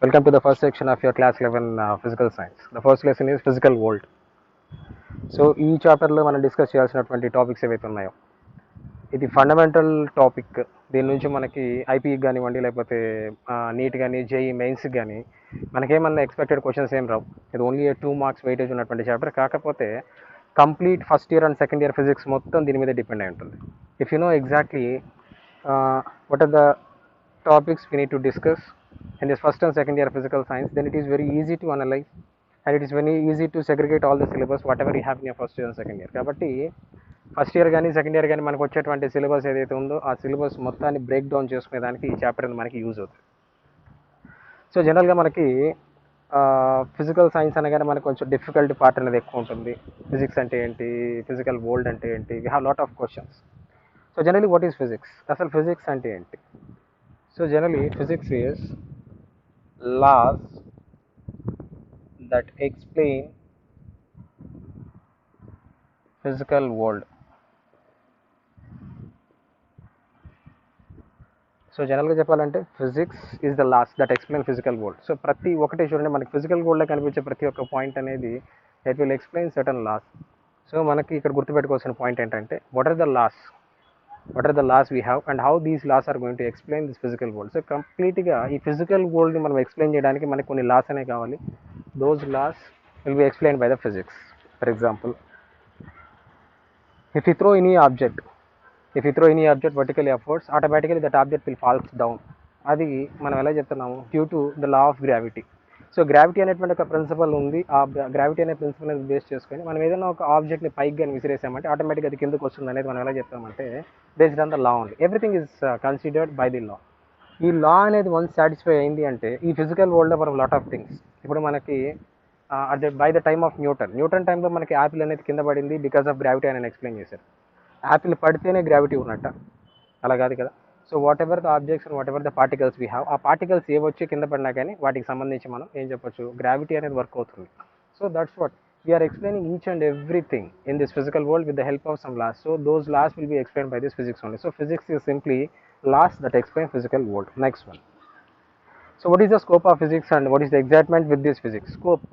Welcome to the first section of your class 11 physical science. The first lesson is physical world. So ఈ చాప్టర్లో మనం discuss చేయాల్సినటువంటి topics ఏవైతే ఉన్నాయో ఇది ఫండమెంటల్ టాపిక్. దీని నుంచి మనకి ఐపీకి కానివ్వండి, లేకపోతే నీట్ కానీ జేఈ మెయిన్స్కి కానీ మనకేమన్నా ఎక్స్పెక్టెడ్ క్వశ్చన్స్ ఏం రావు. ఇది ఓన్లీ 2 మార్క్స్ వెయిటేజ్ ఉన్నటువంటి చాప్టర్. కాకపోతే complete first year and second year physics మొత్తం దీని మీద డిపెండ్ అయి ఉంటుంది. If you know exactly what are the topics we need to discuss in this first and second year physical science, then it is very easy to analyze and it is very easy to segregate all the syllabus whatever you have in your first year and second year. కాబట్టి first year కానీ second year కానీ మనకు వచ్చేటువంటి syllabus ఏదైతే ఉందో ఆ syllabus మొత్తాన్ని break down చేసుకునేదానికి ఈ చాప్టర్ మనకి యూజ్ అవుతుంది. సో జనరల్గా మనకి ఫిజికల్ సైన్స్ అనగానే మనకు కొంచెం డిఫికల్ట్ పార్ట్ అనేది ఎక్కువ ఉంటుంది. ఫిజిక్స్ అంటే ఏంటి, ఫిజికల్ వరల్డ్ అంటే ఏంటి, we have lot of questions. So generally what is physics, అసలు ఫిజిక్స్ అంటే ఏంటి? So generally physics is laws that explain physical world. So జనరల్గా చెప్పాలంటే physics is the laws that explain physical world. So ప్రతి ఒక్కటి చూడండి, మనకి ఫిజికల్ వరల్డ్లో కనిపించే ప్రతి ఒక్క పాయింట్ అనేది it will explain certain laws. So మనకి ఇక్కడ గుర్తుపెట్టుకోవాల్సిన పాయింట్ ఏంటంటే what are the laws we have and how these laws are going to explain this physical world. So కంప్లీట్గా ఈ ఫిజికల్ వరల్డ్ని మనం ఎక్స్ప్లెయిన్ చేయడానికి మనకి కొన్ని లాస్ అనే కావాలి. Those laws will be explain by the physics. For example, if you throw any object vertically upwards, automatically that object will falls down. అది మనం ఎలా చెప్తున్నాము, due to the law of gravity. So gravity అనేటువంటి ఒక principal ఉంది. ఆ gravity అనే principal అనేది బేస్ చేసుకొని మనం ఏదైనా ఒక ఆబ్జెక్ట్ని పైకి కానీ విసిరేసామంటే ఆటోమేటిక్గా అది కిందకు వస్తుంది అనేది మనం ఎలా చెప్తామంటే based on the law only. Everything is considered by the law. ఈ లా అనేది వన్స్ సాటిస్ఫై అయింది అంటే ఈ ఫిజికల్ వరల్డ్లో మనం లాట్ ఆఫ్ థింగ్స్. ఇప్పుడు మనకి at by the time of Newton టైంలో మనకి యాపిల్ అనేది కింద పడింది బికాస్ ఆఫ్ గ్రావిటీ అని ఎక్స్ప్లెయిన్ చేశారు. యాపిల్ పడితేనే గ్రావిటీ ఉన్నట్ట, అలా కాదు కదా. So what ever the objects and what ever the particles we have, ఆ పార్టికల్స్ ఏ వచ్చి కింద పడినా కానీ వాటికి సంబంధించి మనం ఏం చెప్పొచ్చు, గ్రావిటీ అనేది వర్క్ అవుతుంది. So that's what we are explaining each and everything in this physical world with the help of some laws. So those laws will be explain by this physics only. So physics is simply laws that explain physical world. Next one. So what is the scope of physics and what is the excitement with this physics? Scope.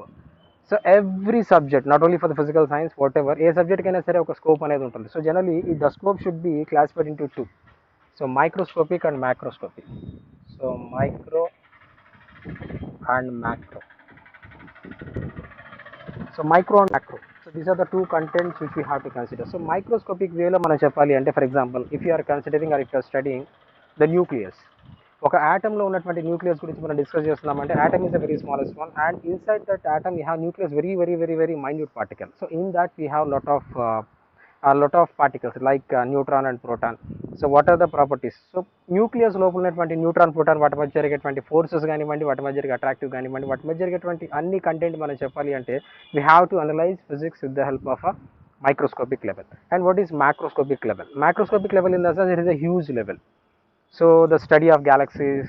So every subject, not only for the physical science, whatever, A subject కైనా సరే ఒక scope అనేది ఉంటుంది. So generally the scope should be classified into 2. So microscopic and macroscopic. So micro and macro. So micro and macro. So these are the two contents which we have to consider. So microscopic way లో మనం చెప్పాలి అంటే, for example, if you are considering or if you are studying the nucleus, ఒక ఆటంలో ఉన్నటువంటి nucleus గురించి మనం discuss చేస్తున్నామంటే atom is a very smallest one and inside that atom we have nucleus very very very very minute particle. So in that we have lot of particles like neutron and proton. So what are the properties? So nucleus లోపల ఉన్నటువంటి neutron proton వాటి మధ్య జరిగేటువంటి forces కానివ్వండి, వాటి మధ్య జరిగే attractive కానివ్వండి, వాటి మధ్య జరిగేటువంటి అన్ని కంటెంట్ మనం చెప్పాలి అంటే we have to analyse physics with the help of a microscopic level. And what is macroscopic level? Macroscopic level in the sense it is a huge level. So the study of galaxies,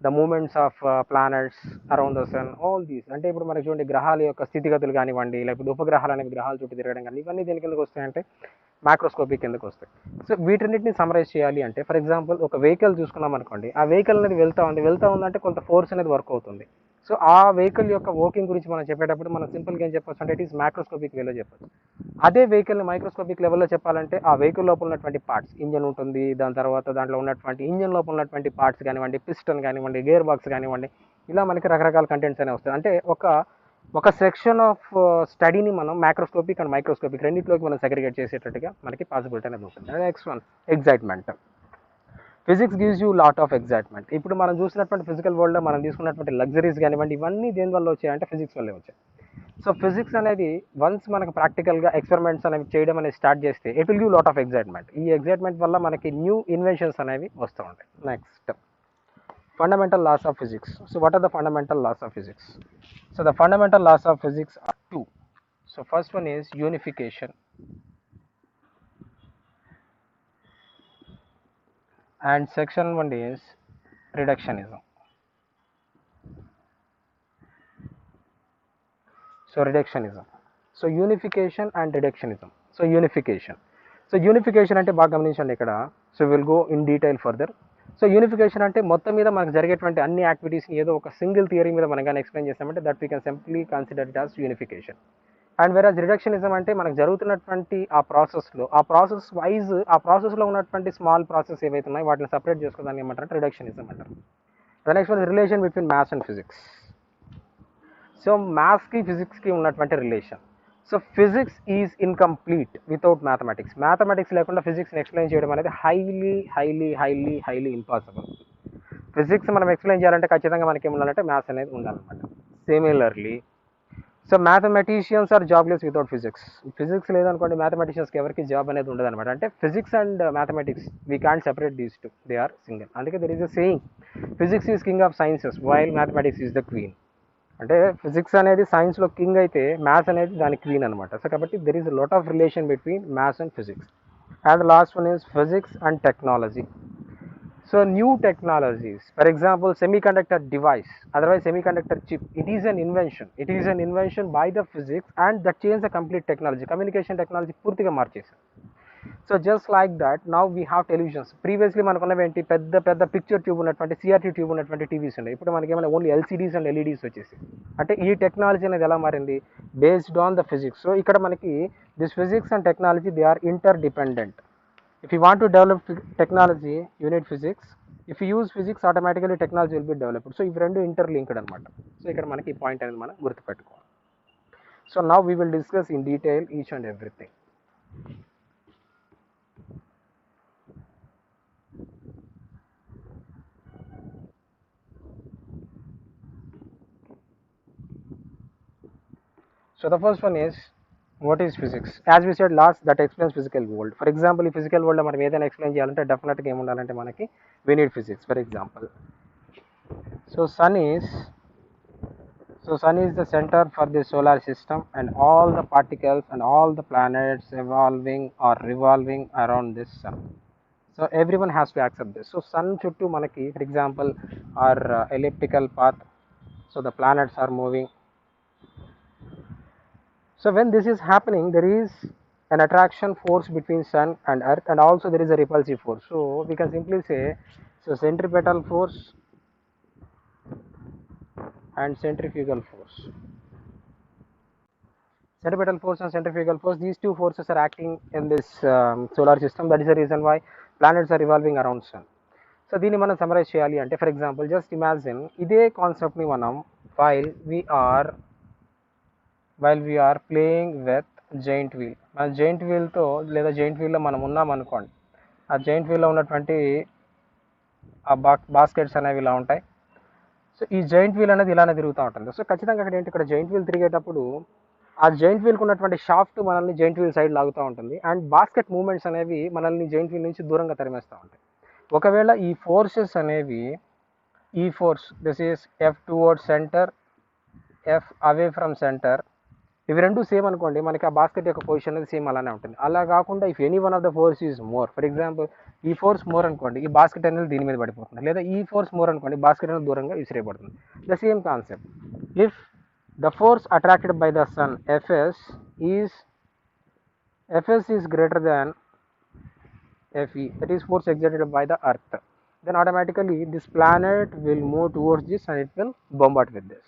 the movements of planets around the sun, all these. అంటే ఇప్పుడు మనకి చూడండి గ్రహాల యొక్క స్థితిగతులు కానివ్వండి, లేకపోతే ఉపగ్రహాలు అనేవి గ్రహాల చుట్టూ తిరగడం కానీ, ఇవన్నీ దేని కిందకు వస్తాయంటే మ్యాక్రోస్కోపిక్ కిందకు వస్తాయి. సో వీటన్నిటిని సమరైజ్ చేయాలి అంటే, ఫర్ ఎగ్జాంపుల్ ఒక వెహికల్ చూసుకున్నాం అనుకోండి, ఆ వెహికల్ అనేది వెళ్తా ఉందంటే కొంత ఫోర్స్ అనేది వర్క్ అవుతుంది. సో ఆ వెహికల్ యొక్క వర్కింగ్ గురించి మనం చెప్పేటప్పుడు మనం సింపుల్గా ఏం చెప్పొచ్చు అంటే ఇట్ ఈస్ మ్యాక్రోస్కోపిక్ వేలో చెప్పొచ్చు. అదే వెహికల్ని మైక్రోస్కోపిక్ లెవెల్లో చెప్పాలంటే ఆ వెహికల్ లోపల ఉన్నటువంటి పార్ట్స్, ఇంజన్ ఉంటుంది, దాని తర్వాత దాంట్లో ఉన్నటువంటి ఇంజన్ లోపల ఉన్నటువంటి పార్ట్స్ కానివ్వండి, పిస్టన్ కానివ్వండి, గేర్ బాక్స్ కానివ్వండి, ఇలా మనకి రకరకాల కంటెంట్స్ అనేవి వస్తాయి. అంటే ఒక సెక్షన్ ఆఫ్ స్టడీని మనం మ్యాక్రోస్కోపిక్ అండ్ మైక్రోస్కోపిక్ రెండింటిలోకి మనం సెగ్రిగేట్ చేసేటట్టుగా మనకి పాసిబిలిటీ అనేది ఉంటుంది. Next one, excitement. Physics gives you lot of excitement. ఇప్పుడు మనం చూసినటువంటి ఫిజికల్ వరల్డ్లో మనం తీసుకున్నటువంటి లగ్జరీస్ కానివ్వండి, ఇవన్నీ దేని వల్ల వచ్చాయంటే ఫిజిక్స్ వల్లే వచ్చాయి. సో ఫిజిక్స్ అనేది వన్స్ మనకు ప్రాక్టికల్గా ఎక్స్పెరిమెంట్స్ అనేవి చేయడం అనేది స్టార్ట్ చేస్తే it will give lot of excitement. ఈ ఎగ్జైట్మెంట్ వల్ల మనకి న్యూ ఇన్వెన్షన్స్ అనేవి వస్తూ ఉంటాయి. Next, fundamental laws of physics. So what are the fundamental laws of physics? So the fundamental laws of physics are 2. So first one is unification and section one is reductionism. So reductionism. So unification and reductionism. So unification అంటే బాగా గమనించండి ఇక్కడ. So will go in detail further. So unification అంటే మొత్తం మీద మనకు జరిగేటువంటి అన్ని యాక్టివిటీస్ని ఏదో ఒక సింగిల్ థియరీ మీద మనం కానీ ఎక్స్ప్లెయిన్ చేస్తామంటే that we can simply consider it as unification. And వెరాజ్ రిడక్షనిజం అంటే మనకు జరుగుతున్నటువంటి ఆ ప్రాసెస్లో ఆ ప్రాసెస్ వైజ్ ఆ ప్రాసెస్లో ఉన్నటువంటి స్మాల్ ప్రాసెస్ ఏవైతే ఉన్నాయో వాటిని సపరేట్ చేసుకోవడానికి ఏమంటారు రిడక్షనిజం అంటారు. The next one relation between maths and physics. So మ్యాథ్స్కి ఫిజిక్స్కి ఉన్నటువంటి relation. So physics is incomplete without mathematics. Mathematics లేకుండా ఫిజిక్స్ని ఎక్స్ప్లెయిన్ చేయడం అనేది హైలీ ఇంపాసిబుల్. ఫిజిక్స్ మనం ఎక్స్ప్లెయిన్ చేయాలంటే ఖచ్చితంగా మనకి ఏముండాలంటే మ్యాథ్స్ అనేది ఉండాలన్నమాట. Similarly so mathematicians are jobless without physics. Physics లేదనుకోండి మ్యాథమెటిషియన్స్కి ఎవరికి జాబ్ అనేది ఉండదు అనమాట. అంటే physics and mathematics we can't separate these two, they are single. అందుకే there is a saying physics is king of sciences while mathematics is the queen. అంటే physics అనేది సైన్స్లో కింగ్ అయితే మ్యాథ్స్ అనేది దాని క్వీన్ అనమాట. సో కాబట్టి there is lot of relation between maths and physics. And last one is physics and technology. So new technologies, for example, semiconductor device, otherwise semiconductor chip, it is an invention. It is an invention by the physics and that changed the complete technology. Communication technology పూర్తిగా మార్చేసారు. So just like that now we have televisions. Previously మనకున్నవి ఏంటి, పెద్ద picture tube ఉన్నటువంటి CRT tube ఉన్నటువంటి TVs ఉన్నాయి. ఇప్పుడు మనకి ఏమైనా ఓన్లీ ఎల్సీడీస్ అండ్ ఎల్ఈడీస్ వచ్చేసి. అంటే ఈ టెక్నాలజీ అనేది ఎలా మారింది, based on the physics. So ఇక్కడ మనకి this physics and technology they are inter dependent. If you want to develop technology, you need physics. If you use physics, automatically technology will be developed. So, ఇవి రెండు interlinked అనమాట. So ఇక్కడ మనకి ఈ point అనేది మనం గుర్తుపెట్టుకోవాలి. So now we will discuss in detail each and everything. So the first one is what is physics. As we said last, that explains physical world. For example, ఈ physical world లో మనం ఏదైనా explain చేయాలంటే డెఫినెట్గా ఏముండాలంటే మనకి we need physics. For example, so sun is the center for the solar system and all the particles and all the planets evolving or revolving around this sun. So everyone has to accept this. So sun చుట్టూ మనకి for example our elliptical path, so the planets are moving. So when this is happening, there is an attraction force between sun and earth, and also there is a repulsive force. So we can simply say, so centripetal force and centrifugal force. Centripetal force and centrifugal force, these two forces are acting in this solar system. That is the reason why planets are revolving around sun. So దీన్ని మనం summarise చేయాలి అంటే for example just imagine ఇదే కాన్సెప్ట్ని మనం while we are playing with giant wheel, మన giant వీల్తో లేదా జైంట్ వీల్లో మనం ఉన్నాం అనుకోండి, ఆ జైంట్ వీల్లో ఉన్నటువంటి ఆ బాస్కెట్స్ అనేవి ఇలా ఉంటాయి. సో ఈ జైంట్ వీల్ అనేది ఇలానే తిరుగుతూ ఉంటుంది. సో ఖచ్చితంగా అక్కడ ఏంటి, ఇక్కడ జైంట్ వీల్ తిరిగేటప్పుడు ఆ జైంట్ వీల్కి ఉన్నటువంటి షాఫ్ట్ మనల్ని జైంట్ వీల్ సైడ్ లాగుతూ ఉంటుంది అండ్ బాస్కెట్ మూమెంట్స్ అనేవి మనల్ని జైంట్ వీల్ నుంచి దూరంగా తరిమేస్తూ ఉంటాయి. ఒకవేళ ఈ ఫోర్సెస్ అనేవి, ఈ force this is F towards centre, F away from centre, ఇవి రెండు సేమ్ అనుకోండి, మనకి ఆ బాస్కెట్ యొక్క పొజిషన్ అనేది సేమ్ అలానే ఉంటుంది. అలా కాకుండా if any one of the force is more, for example ఈ ఫోర్స్ మోర్ అనుకోండి, ఈ బాస్కెట్ అనేది దీని మీద పడిపోతుంది, లేదా ఈ ఫోర్స్ మోర్ అనుకోండి, బాస్కెట్ అనేది దూరంగా విసిరేయబడుతుంది. The same concept, if the force attracted by the sun F S is greater than Fe, that is force exerted by the earth, then automatically this planet will move towards this and it will bombard with this.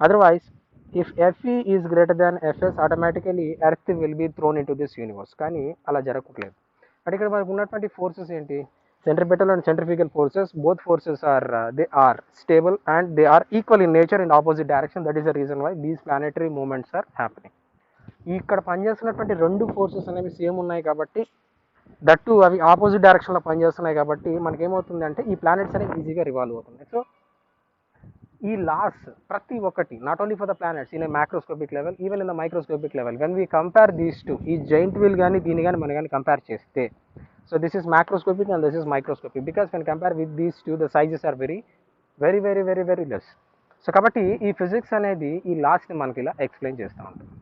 Otherwise, if Fe is greater than Fs, automatically earth will be thrown into this universe. కానీ అలా జరగట్లేదు. అంటే ఇక్కడ మనకు ఉన్నటువంటి forces ఏంటి, centripetal and centrifugal forces, both forces are they are stable and they are equal in nature in opposite direction. That is the reason why these planetary movements are happening. ఇక్కడ పనిచేస్తున్నటువంటి రెండు ఫోర్సెస్ అనేవి same ఉన్నాయి కాబట్టి, that అవి opposite డైరెక్షన్లో పనిచేస్తున్నాయి కాబట్టి మనకేమవుతుంది అంటే ఈ ప్లానెట్స్ అనేవి ఈజీగా రివాల్వ్ అవుతున్నాయి. సో ఈ లాస్ ప్రతి ఒక్కటి, not only for the planets in a macroscopic level, even in the microscopic level, when we compare these two, ఈ జైంట్ వీల్ కానీ దీన్ని కానీ మనం కానీ కంపేర్ చేస్తే, so this is macroscopic and this is microscopic, because when compare with these two the sizes are very very very very very less. So కాబట్టి ఈ physics అనేది ఈ లాస్ని మనకి ఇలా ఎక్స్ప్లెయిన్ చేస్తూ ఉంటుంది.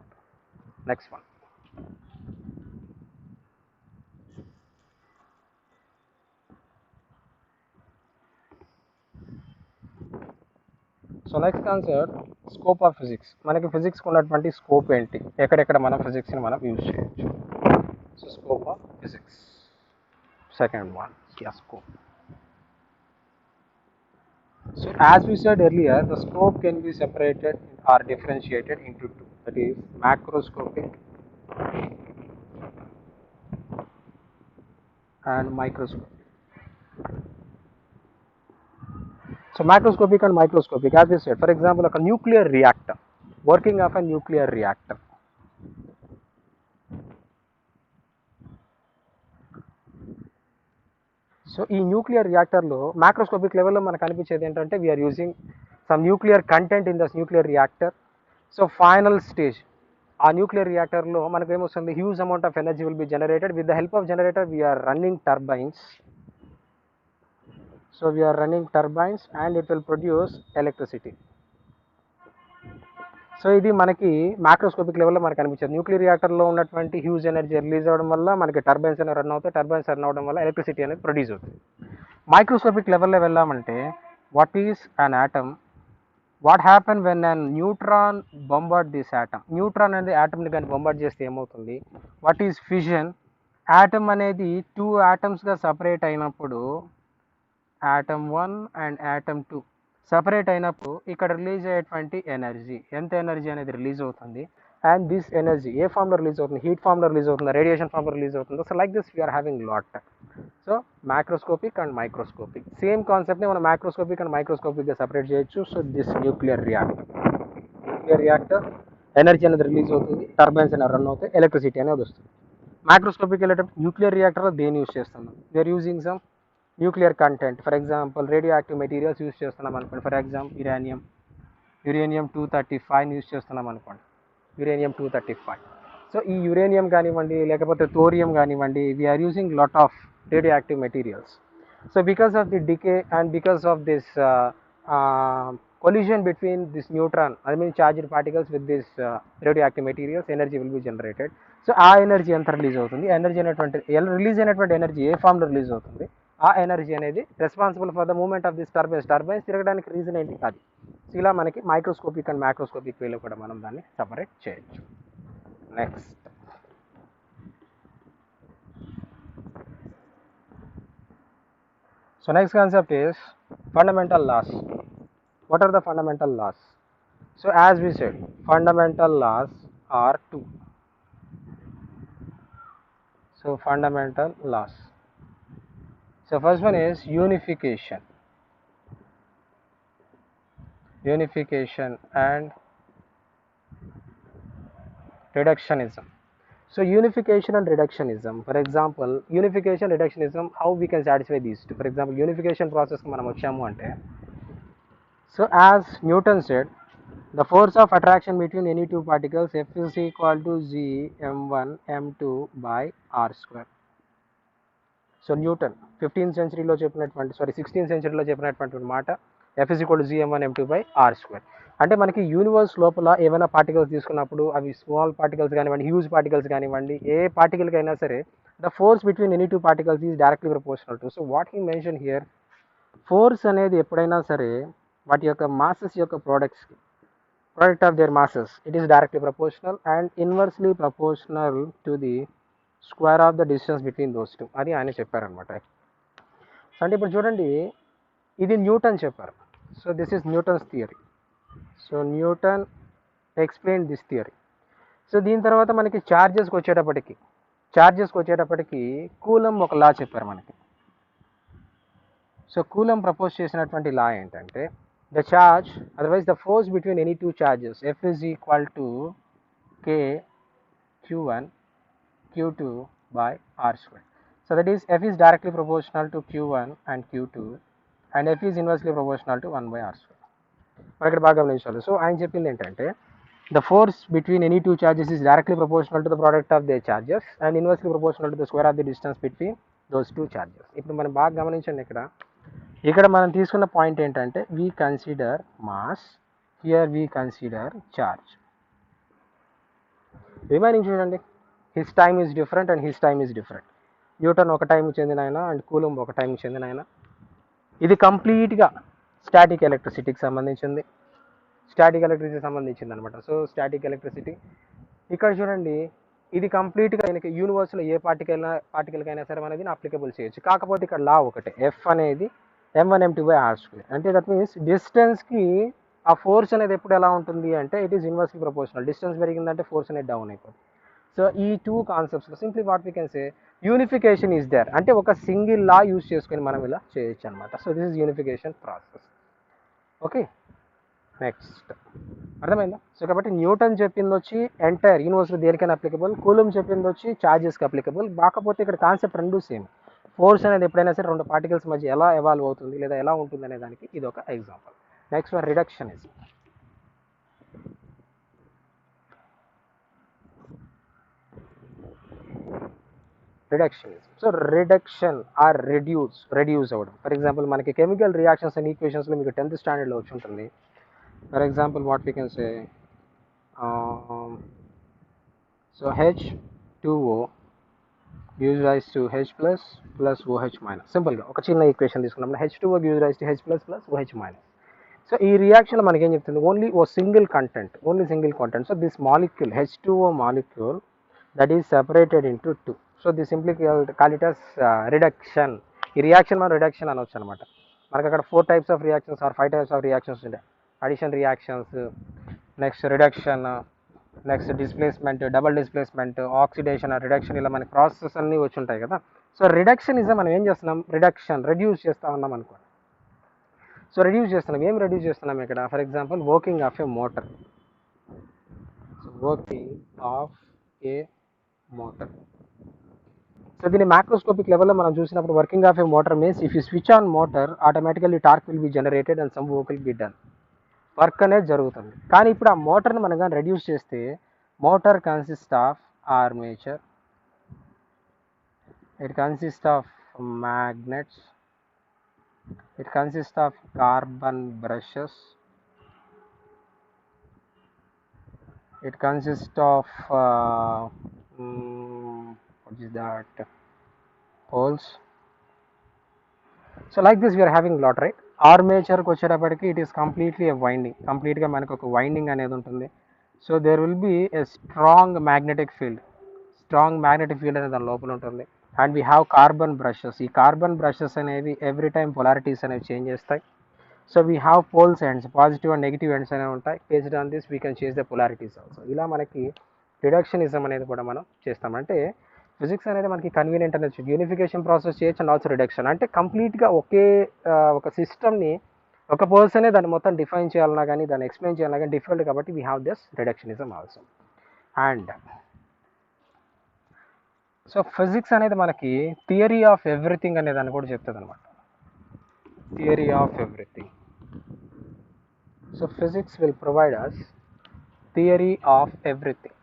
Next one, so next concept scope of physics. మనకి ఫిజిక్స్కి ఉన్నటువంటి స్కోప్ ఏంటి, ఎక్కడెక్కడ మనం ఫిజిక్స్ని మనం యూజ్ చేయొచ్చు. So scope of physics, second one scoop. So as we said earlier, the scope can be separated or differentiated into two, that is macroscopic and microscopic. So macroscopic and microscopic, as we said, for example, like a nuclear reactor, working of a nuclear reactor. So ఈ nuclear రియాక్టర్లో macroscopic లెవెల్లో మనకు అనిపించేది ఏంటంటే we are using some nuclear content in this nuclear reactor. So final stage ఆ nuclear రియాక్టర్లో మనకు ఏమొస్తుంది, huge amount of energy will be generated with the help of generator we are running turbines. So we are running turbines and it will produce electricity. So ఇది మనకి macroscopic లెవెల్లో మనకు అనిపించదు. Nuclear రియాక్టర్లో ఉన్నటువంటి హ్యూజ్ ఎనర్జీ రిలీజ్ అవ్వడం వల్ల మనకి టర్బైన్స్ అనేవి రన్ అవుతాయి, టర్బైన్స్ రన్ అవ్వడం వల్ల ఎలక్ట్రిసిటీ అనేది ప్రొడ్యూస్ అవుతుంది. మైక్రోస్కోపిక్ లెవెల్లో వెళ్ళామంటే what is an atom, what happen when an neutron bombard this atom. Neutron అనేది ఆటమ్ని కానీ బొంబార్డ్ చేస్తే ఏమవుతుంది, వాట్ ఈస్ ఫిజన్. ఆటమ్ అనేది టూ ఆటమ్స్గా సపరేట్ అయినప్పుడు, ఆటమ్ 1 అండ్ ఆటమ్ 2 సపరేట్ అయినప్పుడు ఇక్కడ రిలీజ్ అయ్యేటువంటి ఎనర్జీ, ఎంత ఎనర్జీ అనేది రిలీజ్ అవుతుంది, అండ్ దిస్ ఎనర్జీ ఏ ఫామ్లో రిలీజ్ అవుతుంది, హీట్ ఫామ్లో రిలీజ్ అవుతుంది, రేడియేషన్ ఫామ్లో రిలీజ్ అవుతుంది. So like this we are having lot. So macroscopic and microscopic same కాన్సెప్ట్ని మనం మైక్రోస్కోపిక్ అండ్ మైక్రోస్కోపిక్గా సపరేట్ చేయొచ్చు. So this nuclear reactor energy అనేది రిలీజ్ అవుతుంది, టర్బైన్స్ అనేవి రన్ అవుతాయి, ఎలక్ట్రిసిటీ అనేది వస్తుంది. మైక్రోస్కోపిక్ వెళ్ళేటప్పుడు న్యూక్లియర్ రియాక్టర్లో దేని యూస్ చేస్తున్నాం, we are using some nuclear content. For example radioactive materials use చేస్తున్నాం అనుకోండి. ఫర్ ఎగ్జాంపుల్ యురేనియం 235 యూస్ చేస్తున్నాం అనుకోండి, యురేనియం 235. సో ఈ యురేనియం కానివ్వండి లేకపోతే థోరియం కానివ్వండి, we are using lot of radioactive materials. So because of the decay and because of this collision between this neutron, I mean charged particles with this radioactive materials, energy will be generated. So ఆ energy ఎంత release అవుతుంది, energy అనేటువంటి release అయినటువంటి energy ఏ ఫామ్లో release అవుతుంది, ఆ energy అనేది responsible for the movement of this turbines తిరగడానికి రీజన్ ఏంటి అది. సో ఇలా మనకి మైక్రోస్కోపిక్ అండ్ మ్యాక్రోస్కోపిక్ వేలో కూడా మనం దాన్ని సపరేట్ చేయొచ్చు. Next so next concept is fundamental loss. What are the fundamental laws? So as we said, fundamental laws are two. So fundamental laws. So first one is unification and reductionism. So unification and reductionism, for example unification reductionism, how we can satisfy these two. For example unification process కి మనం వచ్చాము అంటే, so as Newton said, the force of attraction between any two particles F is equal to G m1 m2 by r square. So Newton 16th centuryలో చెప్పినటువంటి 16th centuryలో చెప్పినటువంటి మాట F is equal to G m1 m2 by r square. అంటే మనకి universe లోపల ఏమైనా particles తీసుకున్నప్పుడు అవి small particles కానివ్వండి, హ్యూజ్ పార్టికల్స్ కానివ్వండి, ఏ పార్టికల్కి అయినా సరే the force between any two particles is directly proportional to. So what he mention here, force అనేది ఎప్పుడైనా సరే వాటి యొక్క మాసెస్ యొక్క product of their masses, it is directly proportional and inversely proportional to the square of the distance between those two. అది ఆయన చెప్పారనమాట. అంటే ఇప్పుడు చూడండి, ఇది న్యూటన్ చెప్పారు. So this is Newton's theory. So Newton explain this theory. So దీని తర్వాత మనకి చార్జెస్కి వచ్చేటప్పటికి కూలం ఒక లా చెప్పారు మనకి. సో కూలం ప్రపోజ్ చేసినటువంటి లా ఏంటంటే, the charge, otherwise the force between any two charges F is equal to K Q1 Q2 by R square. So that is F is directly proportional to Q1 and Q2 and F is inversely proportional to 1 by R square. మనం ఇక్కడ బాగా గమనించాలి. So ఆయన చెప్పింది ఏంటంటే, the force between any two charges is directly proportional to the product of their charges and inversely proportional to the square of the distance between those two charges. ఇప్పుడు మనం బాగా గమనించండి, ఇక్కడ మనం తీసుకున్న పాయింట్ ఏంటంటే, we consider mass, here we consider charge. Remaining చూడండి, his time is different and his time is different. Newton ఒక టైంకి చెందిన ఆయన అండ్ కూలం ఒక టైంకి చెందిన ఆయన. ఇది కంప్లీట్గా స్టాటిక్ ఎలక్ట్రిసిటీకి సంబంధించింది అనమాట. సో స్టాటిక్ ఎలక్ట్రిసిటీ ఇక్కడ చూడండి, ఇది కంప్లీట్గా ఆయనకి యూనివర్స్లో ఏ పార్టికల్కైనా సరే అనేది అప్లికబుల్ చేయొచ్చు. కాకపోతే ఇక్కడ లా ఒకటే, ఎఫ్ అనేది m1 m2 by r square. అంటే దట్ మీన్స్ డిస్టెన్స్కి ఆ ఫోర్స్ అనేది ఎప్పుడు ఎలా ఉంటుంది అంటే it is inversely proportional. Distance పెరిగిందంటే ఫోర్స్ అనేది డౌన్ అయిపోతుంది. సో ఈ two concepts simply what we can say unification is there. అంటే ఒక సింగిల్ లా యూజ్ చేసుకొని మనం ఇలా చేయొచ్చు అనమాట. So this is unification process. Okay, next అర్థమైందా? సో కాబట్టి న్యూటన్ చెప్పింది వచ్చి ఎంటైర్ యూనివర్స్లో దేనికైనా అప్లికబుల్, కూలుమ్ చెప్పింది వచ్చి ఛార్జెస్కి అప్లికబుల్. కాకపోతే ఇక్కడ కాన్సెప్ట్ రెండు సేమ్. ఫోర్స్ అనేది ఎప్పుడైనా సరే రెండు పార్టికల్స్ మధ్య ఎలా ఎవాల్వ్ అవుతుంది లేదా ఎలా ఉంటుంది అనే దానికి ఇది ఒక example. Next one reductionism. Reductionism. So reduction or reduce అవ్వడం. ఫర్ ఎగ్జాంపుల్ మనకి కెమికల్ రియాక్షన్స్ అండ్ ఈక్వేషన్స్లో మీకు 10th స్టాండర్డ్లో వచ్చి ఉంటుంది. For example what we can say so H2O gives rise to H plus plus OH minus. సింపుల్గా ఒక చిన్న ఈక్వేషన్ తీసుకున్నప్పుడు H2O gives rise to H plus plus OH minus. So ఈ రియాక్షన్లో మనకి ఏం చెప్తుంది, only single content. So this molecule H2O molecule that is separated into two. So this simply call it as reduction. ఈ reaction మనం reduction అనవచ్చు అనమాట. మనకి అక్కడ 4 types of reactions or 5 types of reactions ఉంటాయి. Addition reactions, next reduction, next displacement, double displacement, oxidation, reduction, ఇలా మనకి process అన్నీ వచ్చి ఉంటాయి కదా. సో రిడక్షనిజం మనం ఏం చేస్తున్నాం, రెడ్యూస్ చేస్తూ ఉన్నాం అనుకోండి. సో రెడ్యూస్ చేస్తున్నాం ఇక్కడ. For example working of A motor. So దీన్ని మ్యాక్రోస్కోపిక్ లెవెల్లో మనం చూసినప్పుడు working of A motor means if you switch on motor automatically torque will be generated and some work will be done. Work అనేది జరుగుతుంది. కానీ ఇప్పుడు ఆ మోటార్ని మనం కానీ రెడ్యూస్ చేస్తే motor consist of armature, it consist of magnets, it consists of carbon brushes, it consists of what is that, poles. So like this we are having lot, right? ఆర్మేచర్కి వచ్చేటప్పటికి it is completely a winding. కంప్లీట్గా మనకు ఒక winding అనేది ఉంటుంది. So there will be a strong magnetic field అనేది దాని లోపల ఉంటుంది. And we have carbon brushes. ఈ కార్బన్ బ్రషెస్ అనేవి ఎవ్రీ టైమ్ పొలారిటీస్ అనేవి చేంజ్ చేస్తాయి. So we have poles ends, positive and negative ends అనేవి ఉంటాయి. Based on this we can change the polarities also. ఇలా మనకి రిడక్షనిజం అనేది కూడా మనం చేస్తామంటే ఫిజిక్స్ అనేది మనకి కన్వీనియంట్ అనేది యూనిఫికేషన్ ప్రాసెస్ చేయొచ్చు అండ్ ఆల్సో రిడక్షన్. అంటే కంప్లీట్గా ఒక సిస్టమ్ని ఒక పర్సనే దాన్ని మొత్తం డిఫైన్ చేయాలన్నా కానీ దాన్ని ఎక్స్ప్లెయిన్ చేయాలన్నా కానీ డిఫికల్ట్ కాబట్టి we have this reductionism also. And so physics అనేది మనకి థియరీ ఆఫ్ ఎవ్రీథింగ్ అనే దాన్ని కూడా చెప్తుంది అనమాట. Theory of everything. So physics will provide us theory of everything.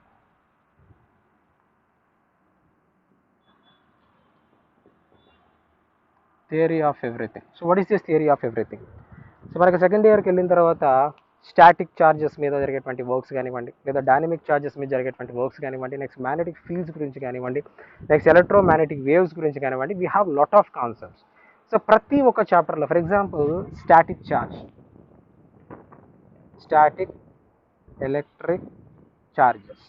Theory of everything. So what is this theory of everything? So మనకి second ఇయర్కి వెళ్ళిన తర్వాత స్టాటిక్ చార్జెస్ మీద జరిగేటువంటి వర్క్స్ కానివ్వండి, లేదా డైనమిక్ చార్జెస్ మీద జరిగేటువంటి వర్క్స్ కానివ్వండి, నెక్స్ట్ మ్యాగ్నెటిక్ ఫీల్డ్స్ గురించి కానివ్వండి, నెక్స్ట్ ఎలక్ట్రోమాగ్నెటిక్ వేవ్స్ గురించి కానివ్వండి, we have lot of concepts. So ప్రతి ఒక్క చాప్టర్లో for example static charge, static electric charges.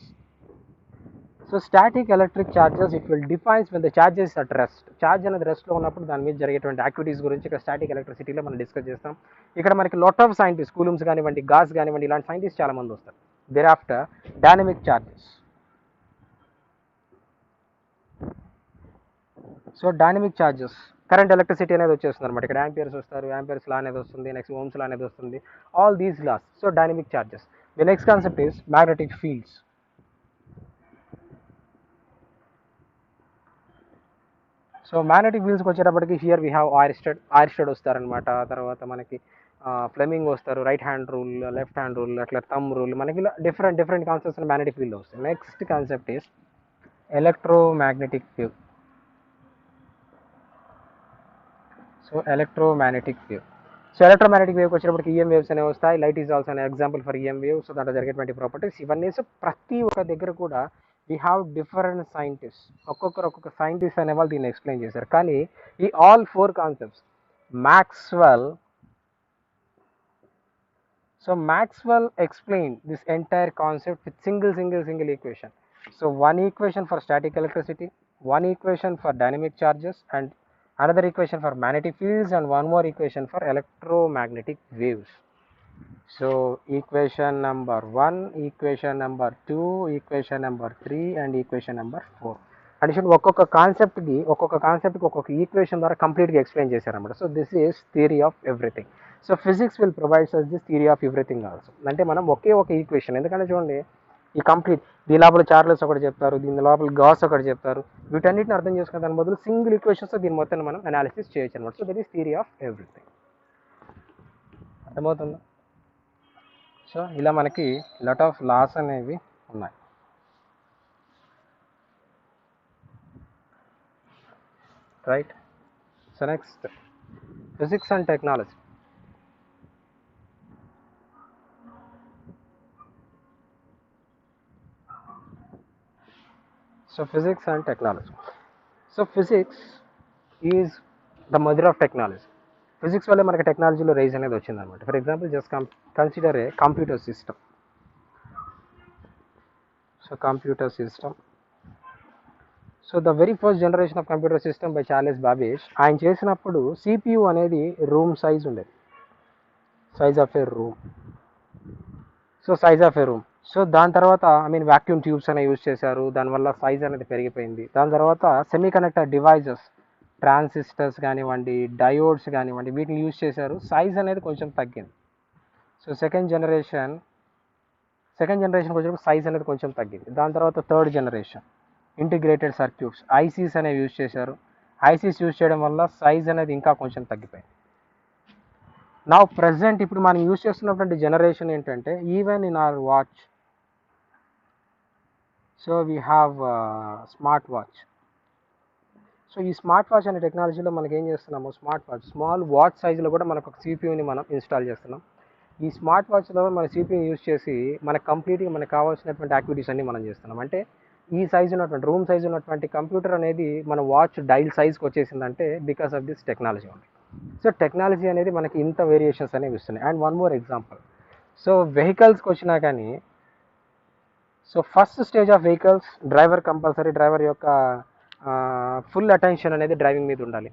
So static electric charges it will defines when the charges at rest. Charge అనేది రెస్ట్లో ఉన్నప్పుడు దాని మీద జరిగేటువంటి యాక్టివిటీస్ గురించి ఇక్కడ స్టాటిక్ ఎలక్ట్రిసిటీలో మనం డిస్కస్ చేస్తాం. ఇక్కడ మనకి లాట్ ఆఫ్ సైంటిస్ట్, కూలుమ్స్ కానివ్వండి, గాస్ కానివ్వండి, ఇలాంటి సైంటిస్ట్ చాలా మంది వస్తారు. Thereafter dynamic charges. So dynamic charges current electricity అనేది వచ్చేస్తుంది అనమాట. ఇక్కడ యాంపియర్స్ వస్తారు, యాంపియర్స్ లా అనేది వస్తుంది, నెక్స్ట్ ఓమ్స్ లా అనేది వస్తుంది, all these laws. So dynamic charges. The next concept is magnetic fields. So magnetic ఫీల్డ్స్కి వచ్చేటప్పటికి హియర్ వీ హ్యావ్ ఆయిర్స్టెడ్ వస్తారనమాట. తర్వాత మనకి ఫ్లెమింగ్ వస్తారు, right hand rule, left hand rule, అట్లా థమ్ రూల్, మనకి ఇలా డిఫరెంట్ కాన్సెప్ట్స్ మ్యాగ్నెటిక్ ఫీల్డ్లో వస్తాయి. Next concept is electromagnetic wave. So electromagnetic wave. So electromagnetic వేవ్కి వచ్చేటప్పటికి ఈఎం వేవ్స్ అనేవి వస్తాయి. లైట్ ఈజ్ ఆల్సో అనే example for EM wave. So దాంట్లో జరిగేటువంటి ప్రాపర్టీస్ ఇవన్నీ. సో ప్రతి ఒక్క దగ్గర కూడా వీ హ్యావ్ డిఫరెంట్ సైంటిస్ట్, ఒక్కొక్క సైంటిస్ట్ అనే వాళ్ళు దీన్ని ఎక్స్ప్లెయిన్ చేశారు. కానీ ఈ all 4 concepts Maxwell explained this entire concept with single equation. So one equation for static electricity, one equation for dynamic charges, and another equation for magnetic fields, and one more equation for electromagnetic waves. So equation number 1, equation number 2, equation number 3 and equation number 4. Addition ఒక్కొక్క కాన్సెప్ట్కి ఒక్కొక్క equation ద్వారా కంప్లీట్గా explain చేశారన్నమాట. So this is theory of everything. So physics will provides us this theory of everything also. అంటే మనం ఒకే ఒక equation, ఎందుకంటే చూడండి ఈ కంప్లీట్ దీని లోపల చార్లెస్ ఒకటి చెప్తారు, దీని లోపల గాస్ ఒకటి చెప్తారు, వీటన్నిటిని అర్థం చేసుకునే దాని బదులు సింగిల్ ఈక్వేషన్స్తో దీని మొత్తం మనం అనాలిసిస్ చేయొచ్చు అనమాట. So that is theory of everything. అర్థమవుతుందా? సో ఇలా మనకి లాట్ ఆఫ్ లాస్ అనేవి ఉన్నాయి. Right. So next physics and technology. So physics and technology. So physics is the mother of technology. Physics వల్ల మనకి టెక్నాలజీలో రైజ్ అనేది వచ్చింది అనమాట. For example just consider A computer system. So computer system, so the very first generation of computer system by Charles Babbage. ఆయన చేసినప్పుడు CPU అనేది room size ఉండేది, size of A room. So size of A room. So దాని తర్వాత vacuum tubes అనేవి use చేశారు, దానివల్ల size అనేది పెరిగిపోయింది. దాని తర్వాత సెమీ కండక్టర్ డివైజెస్, ట్రాన్సిస్టర్స్ కానివ్వండి, డయోడ్స్ కానివ్వండి, వీటిని యూజ్ చేశారు, సైజ్ అనేది కొంచెం తగ్గింది. సో సెకండ్ జనరేషన్ వచ్చినప్పుడు సైజ్ అనేది కొంచెం తగ్గింది. దాని తర్వాత third generation integrated circuits, ICs అనేవి యూజ్ చేశారు. ఐసీస్ యూజ్ చేయడం వల్ల సైజ్ అనేది ఇంకా కొంచెం తగ్గిపోయింది. నా ప్రజెంట్ ఇప్పుడు మనం యూజ్ చేస్తున్నటువంటి జనరేషన్ ఏంటంటే even in our watch. So we have smart watch. So ఈ స్మార్ట్ వాచ్ అనే టెక్నాలజీలో మనకి ఏం చేస్తున్నాము, స్మార్ట్ వాచ్ స్మాల్ వాచ్ సైజులో కూడా మనకు ఒక సిపియూని మనం ఇన్స్టాల్ చేస్తున్నాం. ఈ స్మార్ట్ వాచ్లో మన సిపియూని యూజ్ చేసి మనకు కంప్లీట్గా మనకు కావాల్సినటువంటి యాక్టివిటీస్ అన్ని మనం చేస్తున్నాం. అంటే ఈ సైజు ఉన్నటువంటి రూమ్ సైజు ఉన్నటువంటి కంప్యూటర్ అనేది మన వాచ్ డైల్ సైజ్కి వచ్చేసిందంటే బికాస్ ఆఫ్ దిస్ టెక్నాలజీ ఉంది. సో టెక్నాలజీ అనేది మనకి ఇంత వేరియేషన్స్ అనేవి ఇస్తున్నాయి. And one more example, so వెహికల్స్కి వచ్చినా కానీ, so first stage of vehicles driver compulsory, driver యొక్క ఫుల్ అటెన్షన్ అనేది డ్రైవింగ్ మీద ఉండాలి.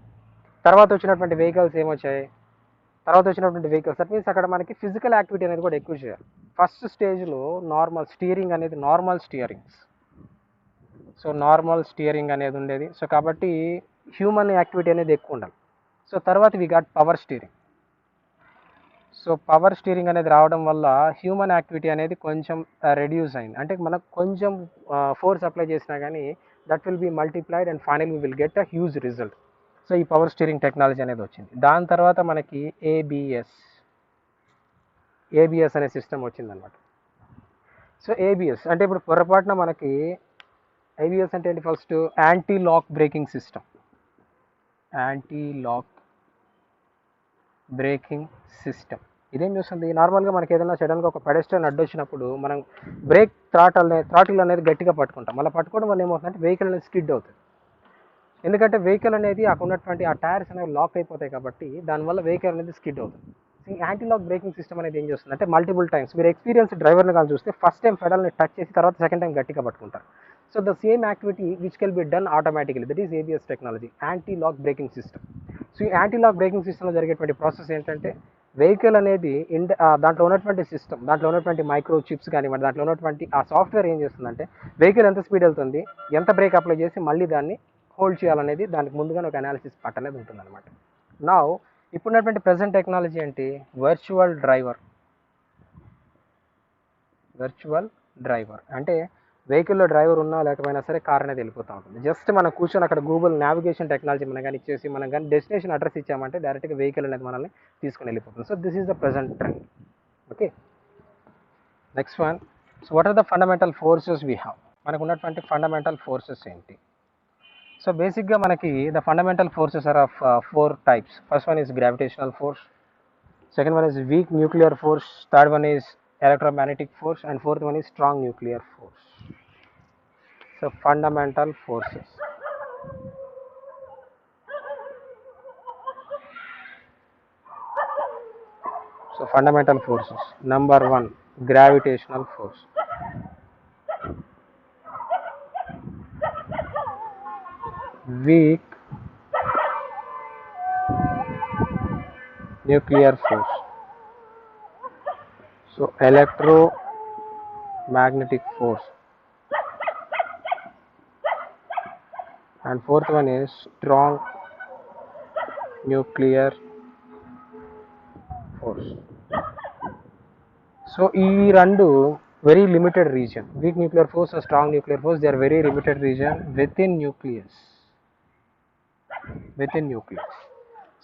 తర్వాత వచ్చినటువంటి వెహికల్స్ దట్ మీన్స్ అక్కడ మనకి ఫిజికల్ యాక్టివిటీ అనేది కూడా ఎక్కువ చేయాలి. ఫస్ట్ స్టేజ్లో నార్మల్ స్టీరింగ్ అనేది ఉండేది. సో కాబట్టి హ్యూమన్ యాక్టివిటీ అనేది ఎక్కువ ఉండాలి. సో తర్వాత we got power steering. So power steering అనేది రావడం వల్ల హ్యూమన్ యాక్టివిటీ అనేది కొంచెం రెడ్యూస్ అయింది. అంటే మనకు కొంచెం ఫోర్స్ అప్లై చేసినా కానీ that will be multiplied and final we will get a huge result. So ఈ పవర్ స్టీరింగ్ టెక్నాలజీ అనేది వచ్చింది. దాని తర్వాత మనకి ఏబిఎస్ అనే సిస్టమ్ వచ్చిందనమాట. సో ఏబిఎస్ అంటే ఇప్పుడు పొరపాటున మనకి ఏబిఎస్ అంటే ఏంటి, first anti lock braking system. ఇదేం చేస్తుంది, నార్మల్గా మనకి ఏదైనా సడన్గా ఒక పెడెస్ట్రియన్ అడ్డొచ్చినప్పుడు మనం బ్రేక్ థ్రాటిల్ అనేది గట్టిగా పట్టుకుంటాం. అలా పట్టుకోవడం వల్ల ఏమవుతుందంటే వెహికల్ అనేది స్కిడ్ అవుతుంది. ఎందుకంటే వెహికల్ అనేది అక్కడ ఉన్నటువంటి ఆ టైర్స్ అనేవి లాక్ అయిపోతాయి కాబట్టి దానివల్ల వెహికల్ అనేది స్కిడ్ అవుతుంది. ఈ యాంటీ లాక్ బ్రేకింగ్ సిస్టమ్ అనేది ఏం చేస్తుంది అంటే మల్టిపుల్ టైమ్స్ మీరు ఎక్స్పీరియన్స్ డ్రైవర్ని కానీ చూస్తే ఫస్ట్ టైం పెడల్ని టచ్ చేసి తర్వాత సెకండ్ టైం గట్టిగా పట్టుకుంటారు. So the same activity which can be done automatically, that is ABS technology, anti lock braking system. So ఈ యాంటీ లాక్ బ్రేకింగ్ సిస్టమ్లో జరిగేటువంటి ప్రాసెస్ ఏంటంటే వెహికల్ అనేది దాంట్లో ఉన్నటువంటి సిస్టమ్, దాంట్లో ఉన్నటువంటి మైక్రో చిప్స్ కానివ్వండి, దాంట్లో ఉన్నటువంటి ఆ సాఫ్ట్వేర్ ఏం చేస్తుందంటే వెహికల్ ఎంత స్పీడ్ వెళ్తుంది, ఎంత బ్రేక్ అప్లై చేసి మళ్ళీ దాన్ని హోల్డ్ చేయాలనేది దానికి ముందుగానే ఒక అనాలిసిస్ పార్ట్ అనేది ఉంటుంది అనమాట. నా ఇప్పుడున్నటువంటి ప్రజెంట్ టెక్నాలజీ ఏంటి, వర్చువల్ డ్రైవర్ అంటే వెహికల్లో డ్రైవర్ ఉన్నా లేకపోయినా సరే కార్ అనేది వెళ్ళిపోతూ ఉంటుంది. జస్ట్ మనం కూర్చొని అక్కడ గూగుల్ నావిగేషన్ టెక్నాలజీ మనం కానీ ఇచ్చేసి మనం కానీ డెస్టినేషన్ అడ్రస్ ఇచ్చామంటే డైరెక్ట్గా వెహికల్ అనేది మనల్ని తీసుకుని వెళ్ళిపోతుంది. So this is the present trend. Okay, next one. So what are the fundamental forces we have? మనకు ఉన్నటువంటి ఫండమెంటల్ ఫోర్సెస్ ఏంటి? సో బేసిక్గా మనకి the fundamental forces are of 4 types. First one is gravitational force, second one is weak nuclear force, third one is electromagnetic force, and fourth one is strong nuclear force. So fundamental forces. So fundamental forces. Number 1, gravitational force. Weak nuclear force. So electromagnetic force, and fourth one is strong nuclear force. So ఈ రెండు very limited region. Weak nuclear force or strong nuclear force, they are very limited region within nucleus.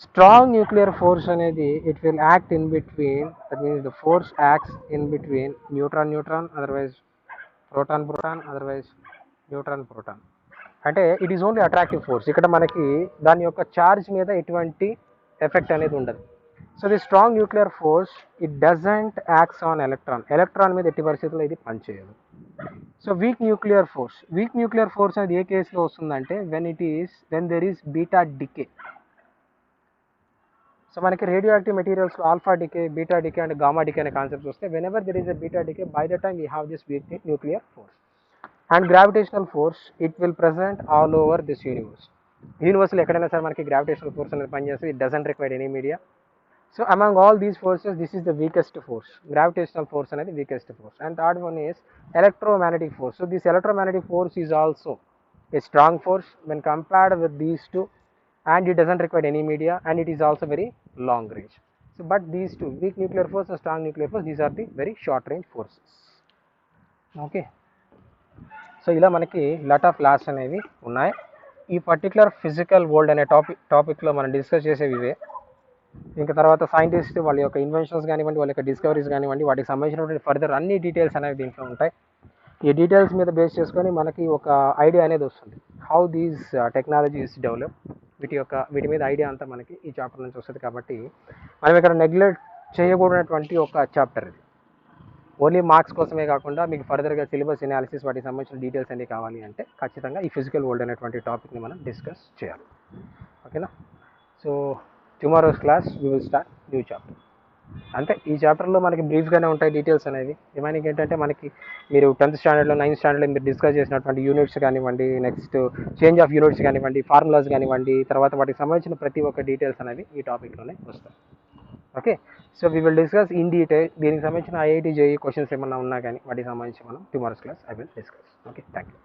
Strong nuclear force అనేది it will act in between, that means the force acts in between neutron, otherwise proton, otherwise neutron. అంటే it is only attractive force. ఇక్కడ మనకి దాని యొక్క charge మీద ఎటువంటి effect అనేది ఉండదు. So the strong nuclear force it doesn't acts on electron మీద ఎట్టి పరిస్థితుల్లో ఇది పనిచేయదు. సో వీక్ న్యూక్లియర్ ఫోర్స్ అనేది ఏ కేసులో వస్తుందంటే when there is beta decay. So మనకి రేడియో యాక్టివ్ మెటీరియల్స్లో alpha decay, beta decay and gamma decay అనే కాన్సెప్ట్స్ వస్తే whenever there is a beta decay, by the time we have this weak nuclear force. And gravitational force it will present all over this యూనివర్స్లో ఎక్కడైనా సరే మనకి gravitational force అనేది పనిచేస్తుంది. It doesn't require any media. So among all these forces this is the weakest force. Gravitational force అనేది weakest force. And third one is electromagnetic force. So this electromagnetic force is also a strong force when compared with these two, and it doesn't require any media, and it is also very long range. So but these two, weak nuclear force and strong nuclear force, these are the very short range forces. Okay, so ఇలా మనకి lot of loss అనేవి ఉన్నాయి. ఈ particular physical world అనే టాపిక్లో మనం discuss చేసేవి ఇవే. ఇంకా తర్వాత సైంటిస్ట్ వాళ్ళ యొక్క ఇన్వెన్షన్స్ కానివ్వండి, వాళ్ళ యొక్క డిస్కవరీస్ కానివ్వండి, వాటికి సంబంధించినటువంటి ఫర్దర్ అన్ని డీటెయిల్స్ అనేవి దీంట్లో ఉంటాయి. ఈ డీటెయిల్స్ మీద బేస్ చేసుకొని మనకి ఒక ఐడియా అనేది వస్తుంది, హౌ దీస్ టెక్నాలజీస్ డెవలప్. వీటి మీద ఐడియా అంతా మనకి ఈ చాప్టర్ నుంచి వస్తుంది. కాబట్టి మనం ఇక్కడ నెగ్లెక్ట్ చేయకూడనటువంటి ఒక చాప్టర్ ఇది. ఓన్లీ మార్క్స్ కోసమే కాకుండా మీకు ఫర్దర్గా సిలబస్ ఎనాలిసిస్, వాటికి సంబంధించిన డీటెయిల్స్ అన్ని కావాలి అంటే ఖచ్చితంగా ఈ ఫిజికల్ వరల్డ్ అనేటువంటి టాపిక్ని మనం డిస్కస్ చేయాలి. ఓకేనా? So tomorrow's class we will start new chapter. అంటే ఈ చాప్టర్లో మనకి బ్రీఫ్గానే ఉంటాయి డీటెయిల్స్ అనేవి. ఏమైనా ఏంటంటే మనకి మీరు 10th స్టాండర్డ్లో 9th స్టాండర్డ్లో మీరు డిస్కస్ చేసినటువంటి యూనిట్స్ కానివ్వండి, నెక్స్ట్ చేంజ్ ఆఫ్ యూనిట్స్ కానివ్వండి, ఫార్ములాస్ కానివ్వండి, తర్వాత వాటికి సంబంధించిన ప్రతి ఒక్క డీటెయిల్స్ అనేవి ఈ టాపిక్లోనే వస్తాయి. Okay, so we will discuss in detail. దీనికి సంబంధించిన IIT JEE క్వశ్చన్స్ ఏమన్నా ఉన్నా కానీ వాటికి సంబంధించి మనం tomorrow's class I will discuss. Okay, thank you.